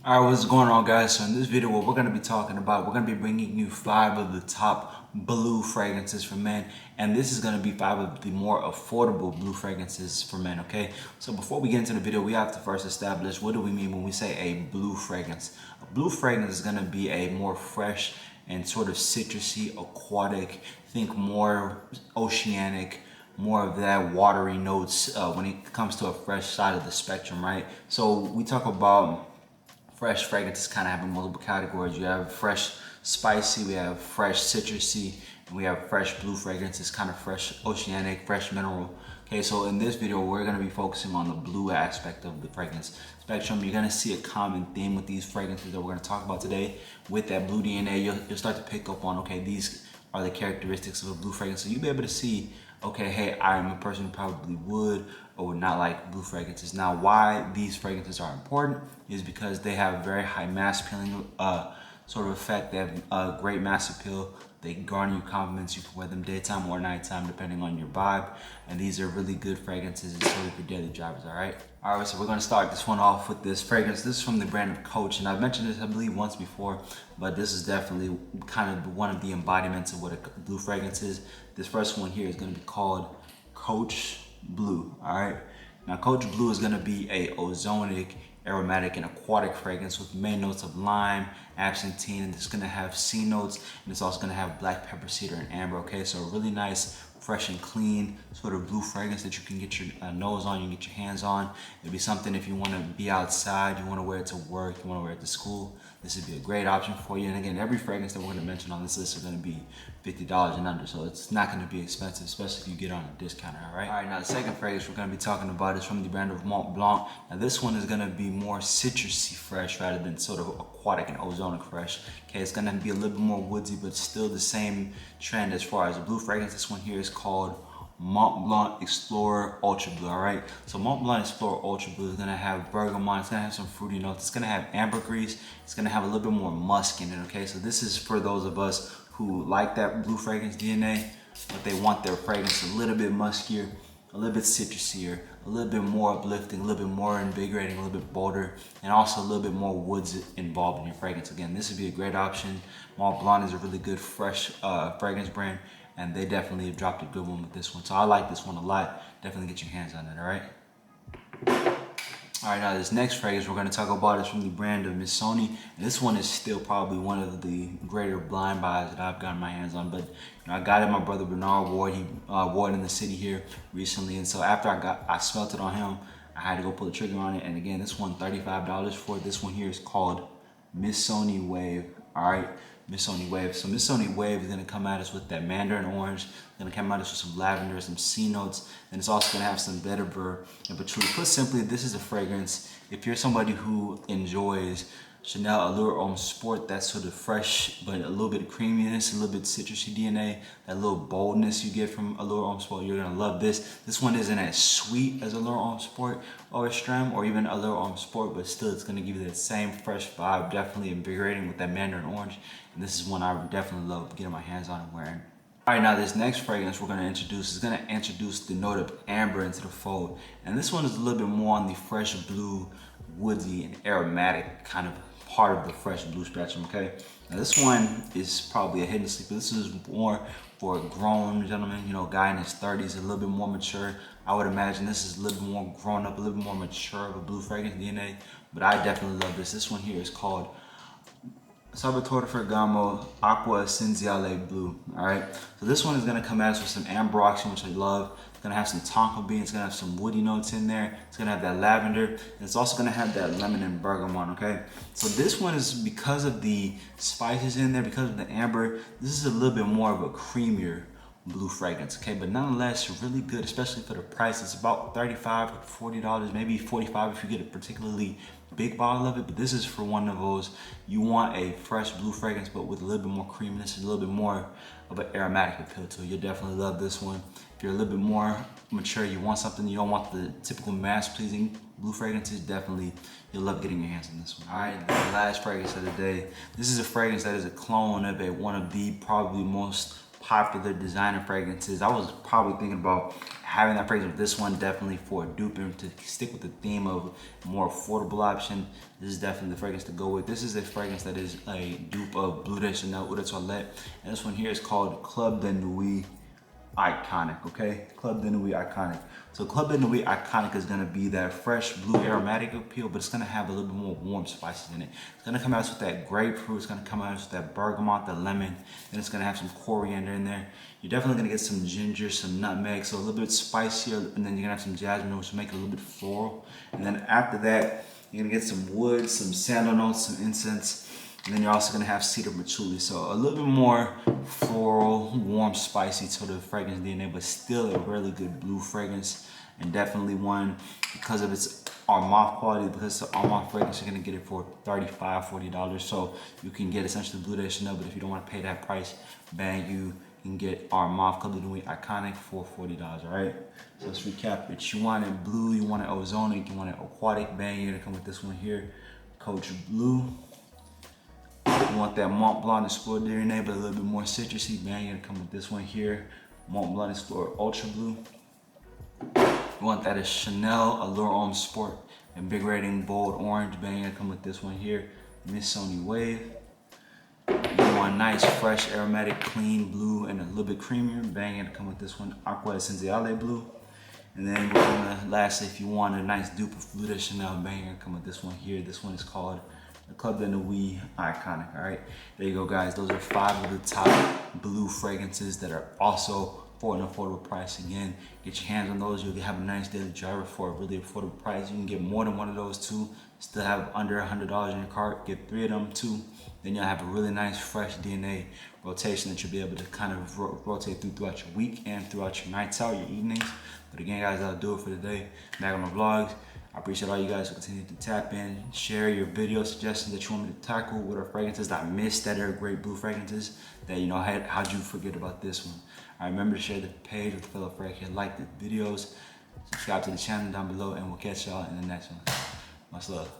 Alright, what's going on, guys? So in this video, what we're going to be talking about, we're going to be bringing you 5 of the top blue fragrances for men, and this is going to be 5 of the more affordable blue fragrances for men, okay? So before we get into the video, we have to first establish what do we mean when we say a blue fragrance. A blue fragrance is going to be a more fresh and sort of citrusy, aquatic, think more oceanic, more of that watery notes when it comes to a fresh side of the spectrum, right? So we talk about fresh fragrances kind of having multiple categories. You have fresh spicy, we have fresh citrusy, and we have fresh blue fragrances, kind of fresh oceanic, fresh mineral. Okay, so in this video, we're going to be focusing on the blue aspect of the fragrance spectrum. You're going to see a common theme with these fragrances that we're going to talk about today. With that blue DNA, you'll start to pick up on, okay, these are the characteristics of a blue fragrance. So you'll be able to see, okay, hey, I am a person who probably would or would not like blue fragrances. Now, why these fragrances are important is because they have very high mass appealing sort of effect. They have great mass appeal. They garner you compliments. You can wear them daytime or nighttime depending on your vibe. And these are really good fragrances and sort of for daily drivers, all right? All right, so we're gonna start this one off with this fragrance. This is from the brand of Coach, and I've mentioned this, I believe, once before, but this is definitely kind of one of the embodiments of what a blue fragrance is. This first one here is gonna be called Coach Blue, all right? Now, Coach Blue is gonna be a ozonic, aromatic, and aquatic fragrance with main notes of lime, absinthe, and it's gonna have C notes, and it's also gonna have black pepper, cedar, and amber, okay? So a really nice, fresh and clean sort of blue fragrance that you can get your nose on, you can get your hands on. It'd be something if you wanna be outside, you wanna wear it to work, you wanna wear it to school, this would be a great option for you. And again, every fragrance that we're gonna mention on this list is gonna be $50 and under, so it's not gonna be expensive, especially if you get on a discounter, all right? All right, now the second fragrance we're gonna be talking about is from the brand of Mont Blanc. Now this one is gonna be more citrusy fresh rather than sort of aquatic and ozonic fresh. Okay, it's gonna be a little bit more woodsy, but still the same trend as far as a blue fragrance. This one here is called Mont Blanc Explorer Ultra Blue, all right? So Mont Blanc Explorer Ultra Blue is gonna have bergamot, it's gonna have some fruity notes, it's gonna have ambergris, it's gonna have a little bit more musk in it, okay? So this is for those of us who like that blue fragrance DNA, but they want their fragrance a little bit muskier, a little bit citrusier, a little bit more uplifting, a little bit more invigorating, a little bit bolder, and also a little bit more woods involved in your fragrance. Again, this would be a great option. Mont Blanc is a really good fresh fragrance brand, and they definitely have dropped a good one with this one. So I like this one a lot. Definitely get your hands on it, all right? All right, now this next fragrance we're gonna talk about is from the brand of Missy Wave. And this one is still probably one of the greater blind buys that I've gotten my hands on. But you know, I got it, my brother Bernard wore it. He wore it in the city here recently. And so after I smelt it on him, I had to go pull the trigger on it. And again, this one, $35 for it. This one here is called Missy Wave, all right? Missy Wave. So Missy Wave is gonna come at us with that mandarin orange. It's gonna come at us with some lavender, some C notes, and it's also gonna have some vetiver and patchouli. Put simply, this is a fragrance. If you're somebody who enjoys Chanel Allure Homme Sport, that sort of fresh, but a little bit of creaminess, a little bit citrusy DNA, that little boldness you get from Allure Homme Sport, you're gonna love this. This one isn't as sweet as Allure Homme Sport or Extreme or even Allure Homme Sport, but still it's gonna give you that same fresh vibe, definitely invigorating with that mandarin orange. And this is one I would definitely love getting my hands on and wearing. All right, now this next fragrance we're gonna introduce is gonna introduce the note of amber into the fold. And this one is a little bit more on the fresh blue, woodsy, and aromatic kind of part of the fresh blue spectrum, okay? Now this one is probably a hidden sleeper. This is more for a grown gentleman, you know, guy in his 30s, a little bit more mature. I would imagine this is a little bit more grown up, a little bit more mature of a blue fragrance DNA, but I definitely love this. This one here is called Sabor Ferragamo Aqua Essenziale Blue, all right? So this one is gonna come at us with some amber oxide, which I love. It's gonna have some tonka bean, it's gonna have some woody notes in there. It's gonna have that lavender, and it's also gonna have that lemon and bergamot, okay? So this one is, because of the spices in there, because of the amber, this is a little bit more of a creamier blue fragrance, okay? But nonetheless, really good, especially for the price. It's about $35 to $40, maybe $45 if you get a particularly big bottle of it. But this is for one of those, you want a fresh blue fragrance, but with a little bit more creaminess, a little bit more of an aromatic appeal to it. You'll definitely love this one. If you're a little bit more mature, you want something, you don't want the typical mass-pleasing blue fragrances, definitely you'll love getting your hands on this one. All right, the last fragrance of the day. This is a fragrance that is a clone of one of the probably most popular designer fragrances. I was probably thinking about having that fragrance with this one, definitely for a dupe, and to stick with the theme of a more affordable option. This is definitely the fragrance to go with. This is a fragrance that is a dupe of Bleu de Chanel Eau de Toilette, and this one here is called Club de Nuit Iconic, okay? Club de Nuit Iconic. So Club de Nuit Iconic is gonna be that fresh blue aromatic appeal, but it's gonna have a little bit more warm spices in it. It's gonna come out with that grapefruit, it's gonna come out with that bergamot, the lemon, and it's gonna have some coriander in there. You're definitely gonna get some ginger, some nutmeg, so a little bit spicier, and then you're gonna have some jasmine, which will make it a little bit floral. And then after that, you're gonna get some wood, some sandal notes, some incense, and then you're also gonna have cedar patchouli. So a little bit more floral, warm, spicy to the fragrance DNA, but still a really good blue fragrance. And definitely one, because of its Armand quality, because it's an Armand fragrance, you're gonna get it for $35, $40. So you can get essentially Bleu de Chanel, but if you don't wanna pay that price, bang, you can get Armand Club de Nuit Iconic for $40, all right? So let's recap it. You want it blue, you want it ozonic, you want it aquatic, bang, you're gonna come with this one here, Coach Blue. You want that Mont Blanc Explorer DNA, but a little bit more citrusy, man, you're gonna come with this one here, Mont Blanc Explorer Ultra Blue. You want that Chanel Allure Homme Sport, invigorating bold orange, man, you're gonna come with this one here, Missy Wave. You want nice, fresh, aromatic, clean blue and a little bit creamier, bang, you're gonna come with this one, Aqua Essenziale Blue. And then we're gonna, lastly, if you want a nice dupe of Bleu de Chanel, bang, you're gonna come with this one here. This one is called the Club de Nuit Iconic, all right? There you go, guys. Those are 5 of the top blue fragrances that are also for an affordable price. Again, get your hands on those. You'll have a nice daily driver for a really affordable price. You can get more than one of those too. Still have under $100 in your cart. Get 3 of them too. Then you'll have a really nice fresh DNA rotation that you'll be able to kind of rotate throughout your week and throughout your nights out, your evenings. But again, guys, that'll do it for today. Back on my vlogs. I appreciate all you guys who continue to tap in, share your video suggestions that you want me to tackle. What are fragrances that I missed that are great blue fragrances that, you know, how'd you forget about this one? I remember to share the page with fellow frag, like the videos, subscribe to the channel down below, and we'll catch y'all in the next one. Much love.